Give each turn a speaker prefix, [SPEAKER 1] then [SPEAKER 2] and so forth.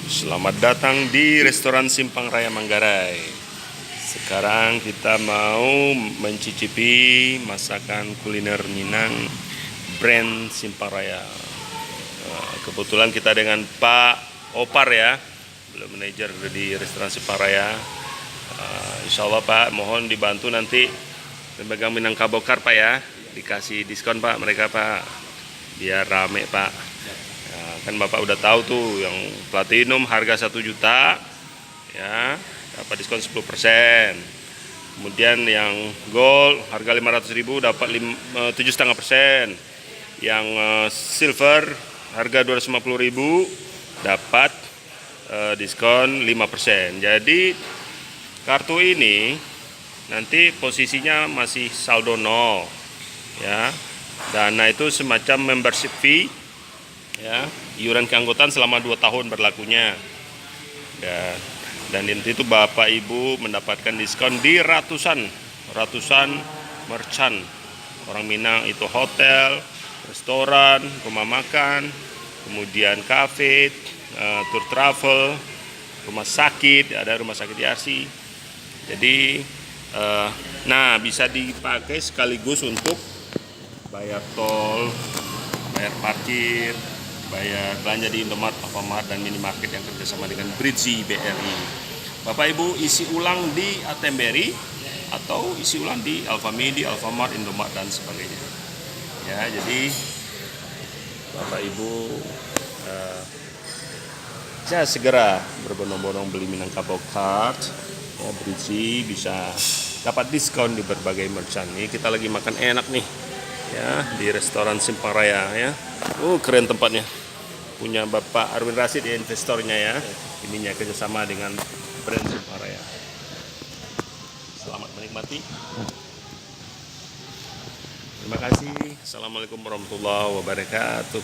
[SPEAKER 1] Selamat datang di restoran Simpang Raya Manggarai. Sekarang kita mau mencicipi masakan kuliner Minang brand Simpang Raya. Kebetulan kita dengan Pak Opar ya, beliau manajer di restoran Simpang Raya. Insya Allah Pak, mohon dibantu nanti pemegang Minangkabau Card Pak ya, dikasih diskon Pak mereka Pak, biar rame Pak. Kan Bapak udah tahu tuh yang platinum harga 1 juta ya, dapat diskon 10%. Kemudian yang gold harga 500.000 dapat 7,5%. Yang silver harga 250.000 dapat diskon 5%. Jadi kartu ini nanti posisinya masih saldo 0 ya. Dana itu semacam membership fee ya, iuran keanggotaan selama 2 tahun berlakunya. Dan itu Bapak Ibu mendapatkan diskon di ratusan merchant orang Minang, itu hotel, restoran, rumah makan, kemudian kafe, tour travel, rumah sakit, ada rumah sakit Yarsi. Jadi bisa dipakai sekaligus untuk bayar tol, bayar parkir, bayar belanja di Indomaret, Alfamart, dan minimarket yang kerjasama dengan Bridzi BRI. Bapak Ibu isi ulang di ATM BRI atau isi ulang di Alfamidi, Alfamart, Indomaret, dan sebagainya. Ya, jadi Bapak Ibu segera berbondong-bondong beli Minangkabau Card. Ya, Bridzi bisa dapat diskon di berbagai merchant. Nih kita lagi makan enak nih ya di restoran Simpang Raya ya. Keren tempatnya, punya Bapak Arwin Rasid ya, investornya ya. Ininya kerjasama dengan brand Simpang Raya. Selamat menikmati. Terima kasih. Assalamualaikum warahmatullahi wabarakatuh.